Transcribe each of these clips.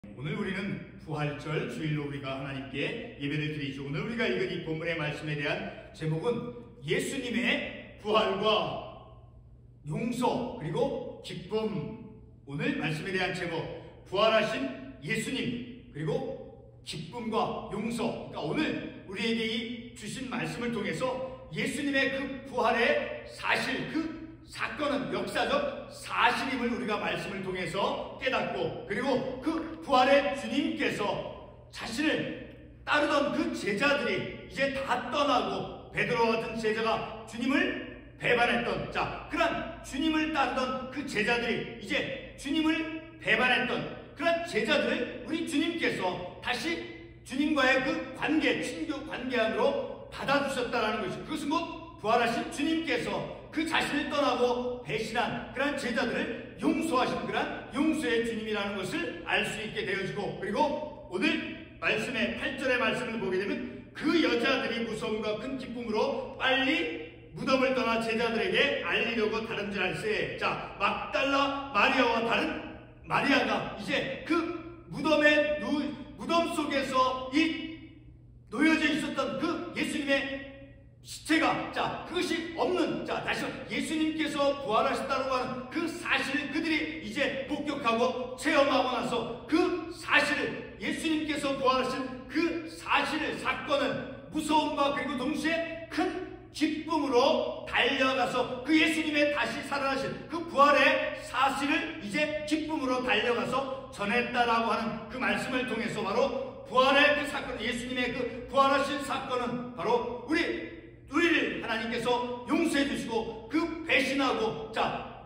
오늘 우리는 부활절 주일로 우리가 하나님께 예배를 드리죠. 오늘 우리가 읽은 이 본문의 말씀에 대한 제목은 예수님의 부활과 용서 그리고 기쁨. 오늘 말씀에 대한 제목, 부활하신 예수님 그리고 기쁨과 용서. 그러니까 오늘 우리에게 이 주신 말씀을 통해서 예수님의 그 부활의 사실, 그 사건은 역사적 사실임을 우리가 말씀을 통해서 깨닫고, 그리고 그 부활의 주님께서 자신을 따르던 그 제자들이 이제 다 떠나고, 베드로와 같은 제자가 주님을 배반했던, 그런 주님을 따르던 그 제자들이 이제 주님을 배반했던 그런 제자들을 우리 주님께서 다시 주님과의 그 관계, 친교 관계 안으로 받아주셨다는 것이죠. 그것은 곧 부활하신 주님께서 그 자신을 떠나고 배신한 그런 제자들을 용서하신 그런 용서의 주님이라는 것을 알 수 있게 되어지고, 그리고 오늘 말씀의 8절의 말씀을 보게 되면 그 여자들이 무서움과 큰 기쁨으로 빨리 무덤을 떠나 제자들에게 알리려고 다름질할세. 막달라 마리아와 다른 마리아가 이제 그 무덤 속에서 이 놓여져 있었던 그 예수님의 시체가 그것이 없는, 다시 예수님께서 부활하셨다고 하는 그 사실을 그들이 이제 목격하고 체험하고 나서 그 사실을, 예수님께서 부활하신 그 사실을, 사건을 무서움과 그리고 동시에 큰 기쁨으로 달려가서 그 예수님의 다시 살아나신 그 부활의 사실을 이제 기쁨으로 달려가서 전했다라고 하는 그 말씀을 통해서 바로 부활의 그 사건, 예수님의 그 부활하신 사건은 바로 우리를 하나님께서 용서해 주시고, 그 배신하고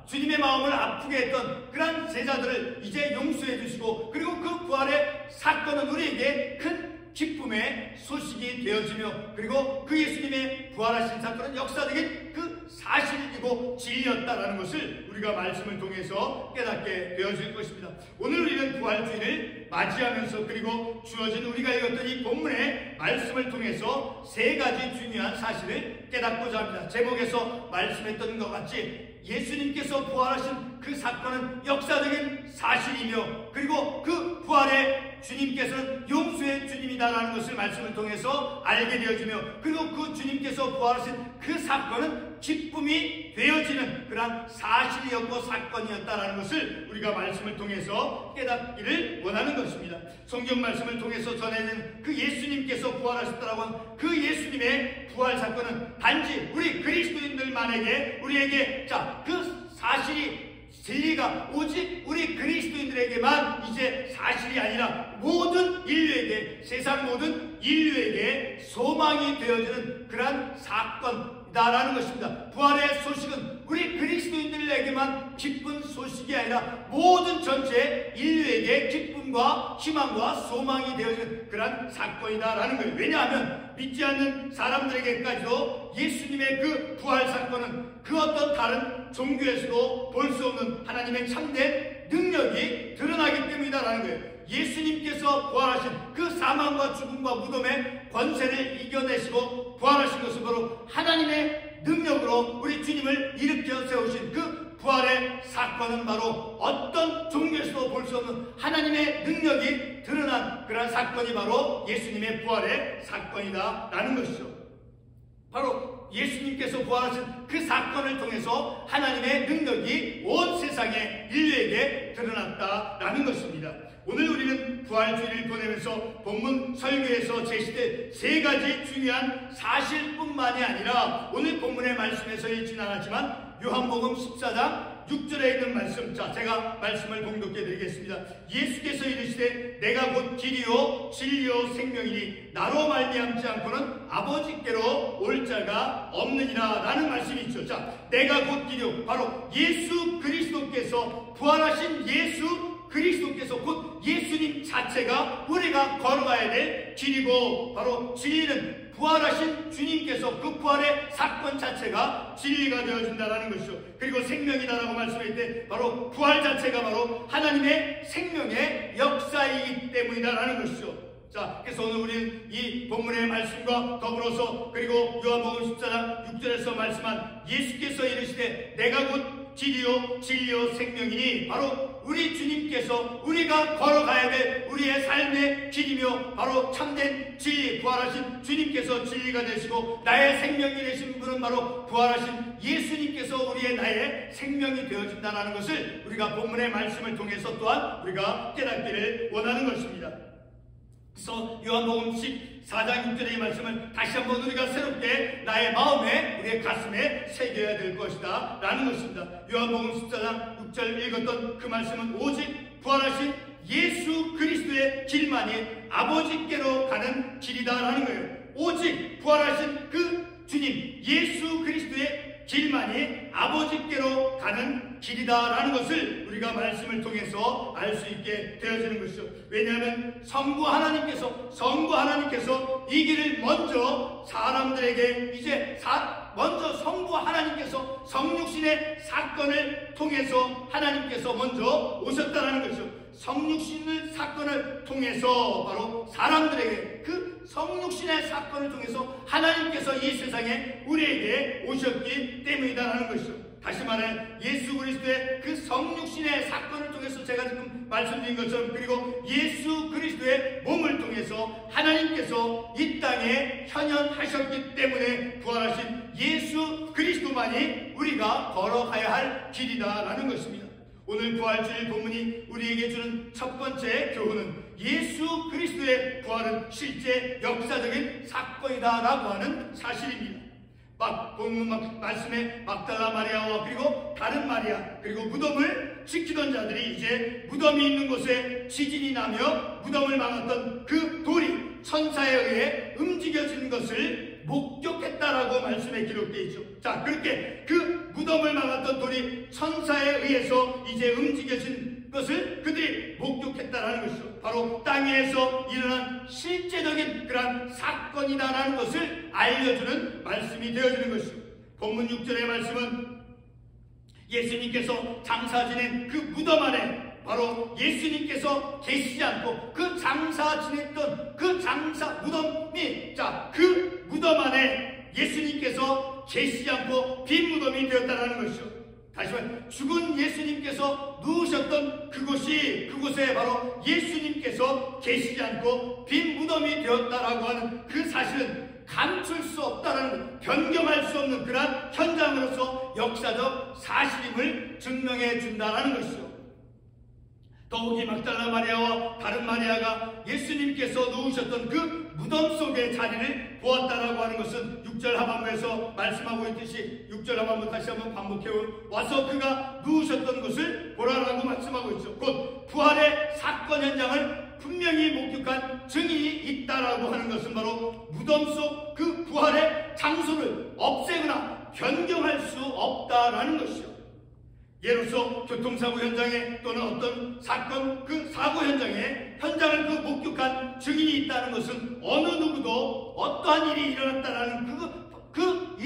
주님의 마음을 아프게 했던 그런 제자들을 이제 용서해 주시고, 그리고 그 부활의 사건은 우리에게 큰 기쁨의 소식이 되어지며, 그리고 그 예수님의 부활하신 사건은 역사적인 그 사실이고 진리였다라는 것을 우리가 말씀을 통해서 깨닫게 되어질 것입니다. 오늘 우리는 부활주일을 맞이하면서, 그리고 주어진 우리가 읽었던 이 본문의 말씀을 통해서 세 가지 중요한 사실을 깨닫고자 합니다. 제목에서 말씀했던 것 같이 예수님께서 부활하신 그 사건은 역사적인 사실이며, 그리고 그 부활의 주님께서는 용서의 주님이다라는 것을 말씀을 통해서 알게 되어지며, 그리고 그 주님께서 부활하신 그 사건은 기쁨이 되어지는 그러한 사실이었고 사건이었다라는 것을 우리가 말씀을 통해서 깨닫기를 원하는 것입니다. 성경 말씀을 통해서 전해진 그 예수님께서 부활하셨다라고 하는 그 예수님의 부활 사건은 단지 우리 그리스도인들만에게, 우리에게 그 사실이, 진리가 오직 우리 그리스도인들에게만 이제 사실이 아니라 모든 인류에게, 세상 모든 인류에게 소망이 되어지는 그러한 사건이다라는 것입니다. 부활의 소식은 우리 그리스도인들에게만 기쁜 소식이 아니라 모든 전체 인류에게 기쁨과 희망과 소망이 되어지는 그러한 사건이다라는 거예요. 왜냐하면 믿지 않는 사람들에게까지도 예수님의 그 부활 사건은 그 어떤 다른 종교에서도 볼 수 없는 하나님의 참된 능력이 드러나기 때문이다라는 거예요. 예수님께서 부활하신 그 사망과 죽음과 무덤의 권세를 이겨내시고 부활하신 것은 바로 하나님의 능력으로 우리 주님을 일으켜 세우신 그 부활의 사건은 바로 어떤 종교에서도 볼 수 없는 하나님의 능력이 드러난 그런 사건이 바로 예수님의 부활의 사건이다라는 것이죠. 바로 예수님께서 부활하신 그 사건을 통해서 하나님의 능력이 온 세상의 인류에게 드러났다라는 것입니다. 오늘 우리는 부활주일을 보내면서 본문 설교에서 제시된 세 가지 중요한 사실뿐만이 아니라 오늘 본문의 말씀에서 읽진 않았지만 요한복음 14장 6절에 있는 말씀, 제가 말씀을 봉독해 드리겠습니다. 예수께서 이르시되 내가 곧 길이요 진리요 생명이니 나로 말미암지 않고는 아버지께로 올 자가 없느니라 라는 말씀이 있죠. 내가 곧 길이요, 바로 예수 그리스도께서, 부활하신 예수 그리스도께서, 곧 예수님 자체가 우리가 걸어가야 될 길이고, 바로 진리는 부활하신 주님께서 그 부활의 사건 자체가 진리가 되어진다는 것이죠. 그리고 생명이다라고 말씀할 때 바로 부활 자체가 바로 하나님의 생명의 역사이기 때문이다라는 것이죠. 그래서 오늘 우리는 이 본문의 말씀과 더불어서, 그리고 요한복음 14장 6절에서 말씀한 예수께서 이르시되 내가 곧 길이요 진리요 생명이니 바로 우리 주님께서 우리가 걸어가야 될 우리의 삶의 길이며 바로 참된 진리, 부활하신 주님께서 진리가 되시고 나의 생명이 되신 분은 바로 부활하신 예수님께서 우리의 나의 생명이 되어진다는 것을 우리가 본문의 말씀을 통해서 또한 우리가 깨닫기를 원하는 것입니다. 그래서 요한복음 14장 6절의 말씀을 다시 한번 우리가 새롭게 나의 마음에 우리의 가슴에 새겨야 될 것이다 라는 것입니다. 요한복음 14장 6절 읽었던 그 말씀은 오직 부활하신 예수 그리스도의 길만이 아버지께로 가는 길이다 라는 거예요. 오직 부활하신 그 주님 예수 그리스도의 길만이 아버지께로 가는 길이다라는 것을 우리가 말씀을 통해서 알 수 있게 되어지는 것이죠. 왜냐하면 성부 하나님께서 이 길을 먼저 사람들에게 먼저 성부 하나님께서 성육신의 사건을 통해서 하나님께서 먼저 오셨다는 것이죠. 성육신의 사건을 통해서 바로 사람들에게 그 성육신의 사건을 통해서 하나님께서 이 세상에 우리에게 오셨기 때문이다라는 것이죠. 다시 말해 예수 그리스도의 그 성육신의 사건을 통해서 제가 지금 말씀드린 것처럼 그리고 예수 그리스도의 몸을 통해서 하나님께서 이 땅에 현현하셨기 때문에 부활하신 예수 그리스도만이 우리가 걸어가야 할 길이다라는 것입니다. 오늘 부활주일 본문이 우리에게 주는 첫 번째 교훈은 예수 그리스도의 부활은 실제 역사적인 사건이다라고 하는 사실입니다. 본문 말씀에 막달라 마리아와 그리고 다른 마리아 그리고 무덤을 지키던 자들이 이제 무덤이 있는 곳에 지진이 나며 무덤을 막았던 그 돌이 천사에 의해 움직여진 것을 목격했다라고 말씀에 기록되어 있죠. 자, 그렇게 그 무덤을 막았던 돌이 천사에 의해서 이제 움직여진 것을 그들이 목격했다라는 것이죠. 바로 땅에서 일어난 실제적인 그러한 사건이다라는 것을 알려주는 말씀이 되어지는 것이죠. 본문 6절의 말씀은 예수님께서 장사 지낸 그 무덤 안에 바로 예수님께서 계시지 않고 그 장사 지냈던 그 장사 무덤이 그 무덤 안에 예수님께서 계시지 않고 빈 무덤이 되었다는 것이죠. 다시 말해 죽은 예수님께서 누우셨던 그곳에 바로 예수님께서 계시지 않고 빈 무덤이 되었다라고 하는 그 사실은 감출 수 없다라는 변경할 수 없는 그러한 현장으로서 역사적 사실임을 증명해 준다라는 것이죠. 더욱이 막달라 마리아와 다른 마리아가 예수님께서 누우셨던 그 무덤 속의 자리를 보았다라고 하는 것은 6절 하반부에서 말씀하고 있듯이 6절 하반부 다시 한번 반복해 와서 그가 누우셨던 것을 보라라고 말씀하고 있죠. 곧 부활의 사건 현장을 분명히 목격한 증인이 있다라고 하는 것은 바로 무덤 속 그 부활의 장소를 없애거나 변경할 수 없다라는 것이죠. 예로서 교통사고 현장에 또는 어떤 사건 그 사고 현장에 현장을 그 목격한 증인이 있다는 것은 어느 누구도 어떠한 일이 일어났다라는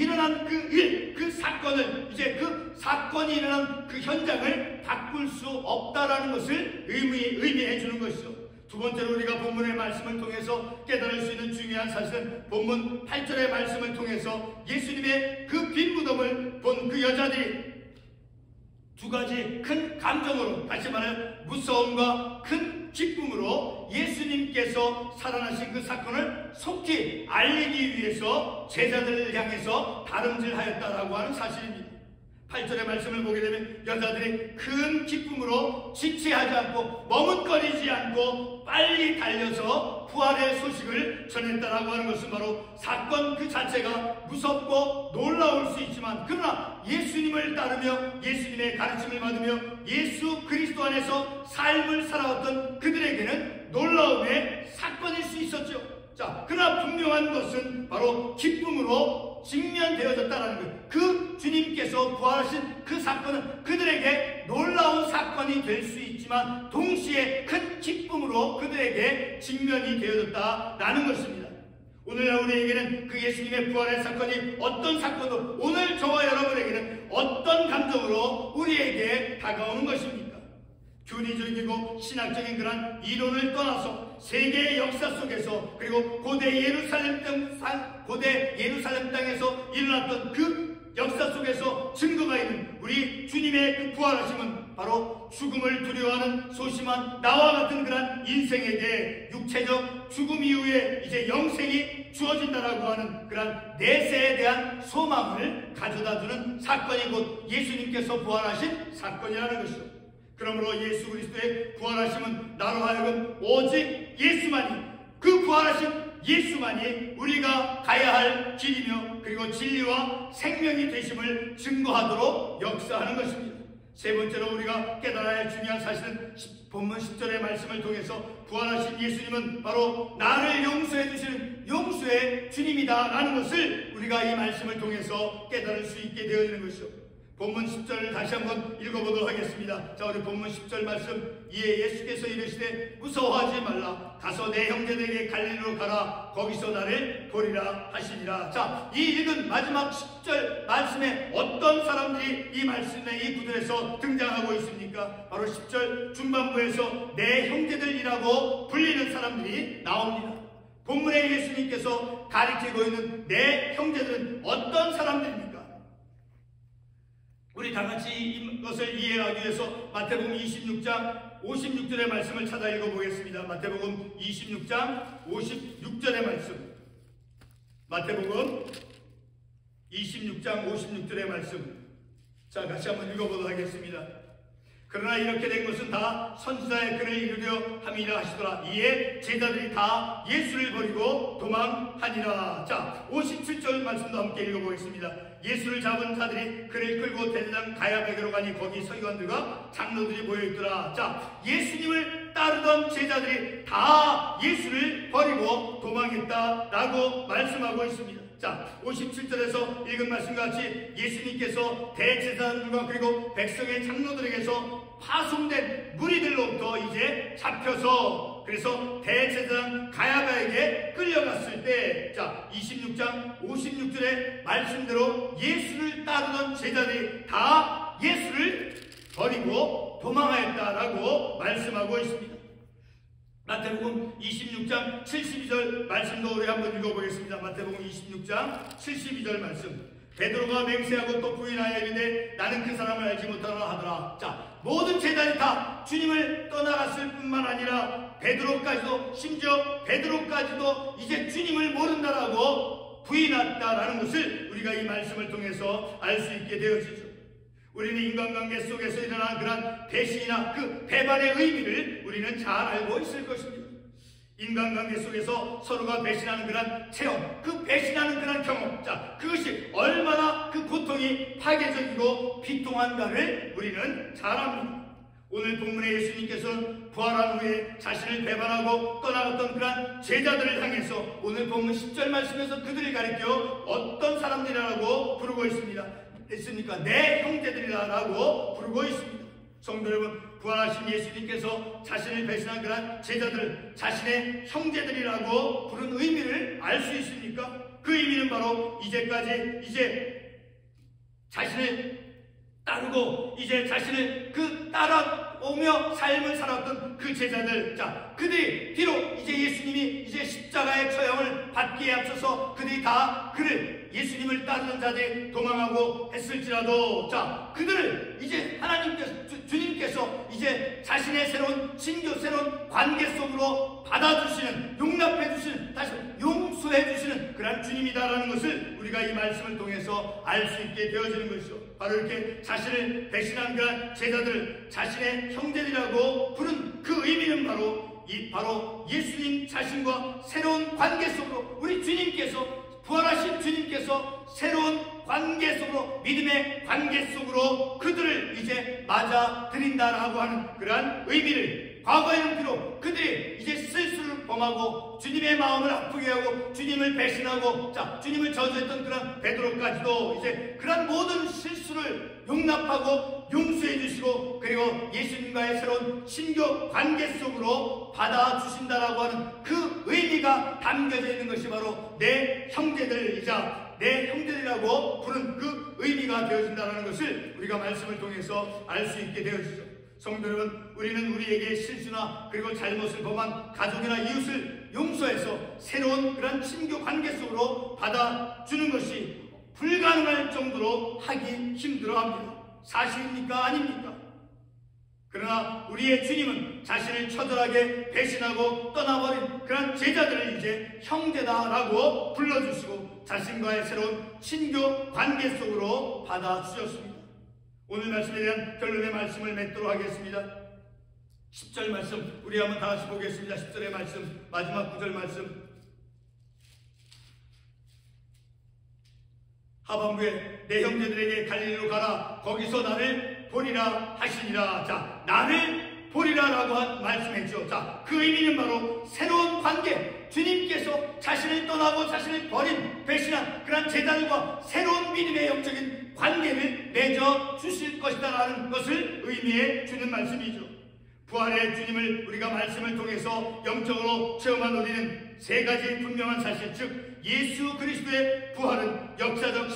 일어난 그 사건을 이제 그 사건이 일어난 그 현장을 바꿀 수 없다라는 것을 의미해 주는 것이죠. 두 번째로 우리가 본문의 말씀을 통해서 깨달을 수 있는 중요한 사실은 본문 8절의 말씀을 통해서 예수님의 그 빈 무덤을 본 그 여자들이 두 가지 큰 감정으로 다시 말해 무서움과 큰 기쁨으로 예수님께서 살아나신 그 사건을 속히 알리기 위해서 제자들을 향해서 다름질하였다라고 하는 사실입니다. 8절의 말씀을 보게 되면 여자들이 큰 기쁨으로 지체하지 않고 머뭇거리지 않고 빨리 달려서 부활의 소식을 전했다라고 하는 것은 바로 사건 그 자체가 무섭고 놀라울 수 있지만 그러나 예수님을 따르며 예수님의 가르침을 받으며 예수 그리스도 안에서 삶을 살아왔던 그들에게는 놀라움의 사건일 수 있었죠. 자, 그러나 분명한 것은 바로 기쁨으로 직면되어졌다는 것. 그 주님께서 부활하신 그 사건은 그들에게 놀라운 사건이 될 수 있지만 동시에 큰 기쁨으로 그들에게 직면이 되어졌다라는 것입니다. 오늘날 우리에게는 그 예수님의 부활의 사건이 어떤 사건으로 오늘 저와 여러분에게는 어떤 감정으로 우리에게 다가오는 것입니까? 균이적이고 신학적인 그런 이론을 떠나서 세계의 역사 속에서 그리고 고대 예루살렘 땅에서 일어났던 그 역사 속에서 증거가 있는 우리 주님의 그 부활하심은 바로 죽음을 두려워하는 소심한 나와 같은 그런 인생에게 육체적 죽음 이후에 이제 영생이 주어진다라고 하는 그런 내세에 대한 소망을 가져다 주는 사건이 곧 예수님께서 부활하신 사건이라는 것이죠. 그러므로 예수 그리스도의 부활하심은 나로 하여금 오직 예수만이, 그 부활하신 예수만이 우리가 가야 할 길이며 그리고 진리와 생명이 되심을 증거하도록 역사하는 것입니다. 세 번째로 우리가 깨달아야 할 중요한 사실은 본문 10절의 말씀을 통해서 부활하신 예수님은 바로 나를 용서해 주시는 용서의 주님이다 라는 것을 우리가 이 말씀을 통해서 깨달을 수 있게 되어지는 것이죠. 본문 10절을 다시 한번 읽어보도록 하겠습니다. 자, 우리 본문 10절 말씀. 이에 예수께서 이르시되 무서워하지 말라. 가서 내 형제들에게 갈릴리로 가라. 거기서 나를 보리라 하시니라. 자, 이 읽은 마지막 10절 말씀에 어떤 사람들이 이 말씀의 이 구절에서 등장하고 있습니까? 바로 10절 중반부에서 내 형제들이라고 불리는 사람들이 나옵니다. 본문에 예수님께서 가리키고 있는 내 형제들은 어떤 사람들입니까? 우리 다같이 이것을 이해하기 위해서 마태복음 26장 56절의 말씀을 찾아 읽어보겠습니다. 마태복음 26장 56절의 말씀. 마태복음 26장 56절의 말씀. 자, 같이 한번 읽어보도록 하겠습니다. 그러나 이렇게 된 것은 다 선지자의 글을 이루려 함이라 하시더라. 이에 제자들이 다 예수를 버리고 도망하니라. 자, 57절 말씀도 함께 읽어보겠습니다. 예수를 잡은 자들이 그를 끌고 대제사장 가야바에게로 가니 거기 서기관들과 장로들이 모여있더라. 자, 예수님을 따르던 제자들이 다 예수를 버리고 도망했다라고 말씀하고 있습니다. 자, 57절에서 읽은 말씀과 같이 예수님께서 대제사장들과 그리고 백성의 장로들에게서 파송된 무리들로부터 이제 잡혀서 그래서 대제사장 가야바에게 끌려갔을 때, 자, 26장 56절의 말씀대로 예수를 따르던 제자들이 다 예수를 버리고 도망하였다라고 말씀하고 있습니다. 마태복음 26장 72절 말씀도 우리 한번 읽어보겠습니다. 마태복음 26장 72절 말씀. 베드로가 맹세하고 또 부인하여 이르되 나는 그 사람을 알지 못하노라 하더라. 자, 모든 제자들이 다 주님을 떠나갔을 뿐만 아니라 베드로까지도, 심지어 베드로까지도 이제 주님을 모른다라고 부인했다라는 것을 우리가 이 말씀을 통해서 알 수 있게 되어지죠. 우리는 인간관계 속에서 일어나는 그런 배신이나 그 배반의 의미를 우리는 잘 알고 있을 것입니다. 인간관계 속에서 서로가 배신하는 그런 체험, 그 배신하는 그런 경험, 자, 그것이 얼마나 그 고통이 파괴적이고 비통한가를 우리는 잘 압니다. 오늘 본문의 예수님께서는 부활한 후에 자신을 배반하고 떠나갔던 그런 제자들을 향해서 오늘 본문 10절 말씀에서 그들을 가리켜 어떤 사람들이라고 부르고 있습니다. 내 형제들이라고 부르고 있습니다. 성도 여러분, 부활하신 예수님께서 자신을 배신한 그런 제자들을 자신의 형제들이라고 부른 의미를 알 수 있습니까? 그 의미는 바로 이제까지 자신을 따르고 이제 자신을 따라오며 삶을 살았던 그 제자들, 자, 그들이 비록 이제 예수님이 이제 십자가의 처형을 받기에 앞서서 그들이 다 예수님을 따르는 자들이 도망하고 했을지라도, 자, 그들을 이제 주님께서 이제 자신의 새로운 신교, 새로운 관계 속으로 받아주시는, 용납해주시는, 다시 용서해주시는 그런 주님이다라는 것을 우리가 이 말씀을 통해서 알 수 있게 되어지는 것이죠. 바로 이렇게 자신을 배신한 그런 제자들, 자신의 형제들이라고 부른 그 의미는 바로 예수님 자신과 새로운 관계 속으로 우리 주님께서, 부활하신 주님께서 새로운 관계 속으로, 믿음의 관계 속으로 그들을 이제 맞아들인다라고 하는 그러한 의미를, 과거에는 비록 그들이 이제 실수를 범하고 주님의 마음을 아프게 하고 주님을 배신하고, 자, 주님을 저주했던 그런 베드로까지도 이제 그런 모든 실수를 용납하고 용서해 주시고 그리고 예수님과의 새로운 신교 관계 속으로 받아주신다라고 하는 그 의미가 담겨져 있는 것이 바로 내 형제들이자 내 형제들이라고 부른 그 의미가 되어진다는 것을 우리가 말씀을 통해서 알 수 있게 되어지죠. 성도 여러분, 우리는 우리에게 실수나 그리고 잘못을 범한 가족이나 이웃을 용서해서 새로운 그런 친교 관계 속으로 받아주는 것이 불가능할 정도로 하기 힘들어합니다. 사실입니까? 아닙니까? 그러나 우리의 주님은 자신을 처절하게 배신하고 떠나버린 그런 제자들을 이제 형제다라고 불러주시고 자신과의 새로운 친교 관계 속으로 받아주셨습니다. 오늘 말씀에 대한 결론의 말씀을 맺도록 하겠습니다. 10절 말씀 우리 한번 다 같이 보겠습니다. 10절의 말씀, 마지막 9절 말씀. 하반부에 내 형제들에게 갈릴리로 가라, 거기서 나를 보리라 하시니라. 자, 나를 보리라라고 말씀했죠. 자, 그 의미는 바로 새로운 관계, 주님께서 자신을 떠나고 자신을 버린 배신한 그런 제자들과 새로운 믿음의 영적인 관계를 맺어 주실 것이다라는 것을 의미해 주는 말씀이죠. 부활의 주님을 우리가 말씀을 통해서 영적으로 체험한 우리는 세 가지 분명한 사실, 즉 예수 그리스도의 부활은 역사적인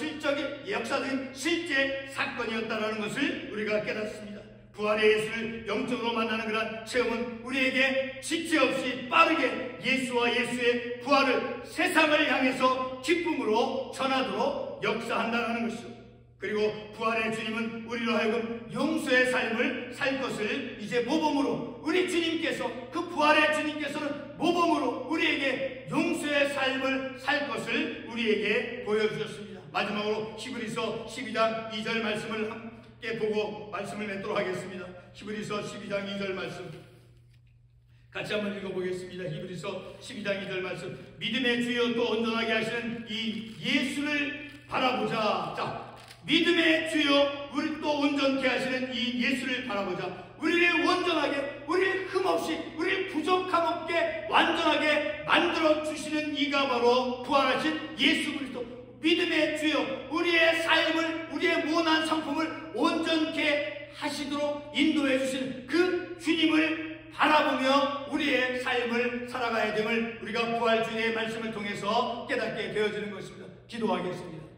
실제 사건이었다라는 것을 우리가 깨닫습니다. 부활의 예수를 영적으로 만나는 그런 체험은 우리에게 지체 없이 빠르게 예수와 예수의 부활을 세상을 향해서 기쁨으로 전하도록 역사한다는 것이죠. 그리고 부활의 주님은 우리로 하여금 용서의 삶을 살 것을 이제 모범으로, 우리 주님께서, 그 부활의 주님께서는 모범으로 우리에게 용서의 삶을 살 것을 우리에게 보여주셨습니다. 마지막으로 히브리서 12장 2절 말씀을 함께 보고 말씀을 맺도록 하겠습니다. 히브리서 12장 2절 말씀 같이 한번 읽어보겠습니다. 히브리서 12장 2절 말씀. 믿음의 주여 또 온전하게 하시는 이 예수를 바라보자. 자, 믿음의 주여 우리 또 온전케 하시는 이 예수를 바라보자. 우리를 온전하게, 우리를 흠없이, 우리를 부족함 없게 완전하게 만들어 주시는 이가 바로 부활하신 예수 그리스도. 믿음의 주여 우리의 삶을, 우리의 모난 성품을 온전케 하시도록 인도해 주시는 그 주님을 바라보며 우리의 삶을 살아가야 됨을 우리가 부활 주님의 말씀을 통해서 깨닫게 되어지는 것입니다. 기도하겠습니다.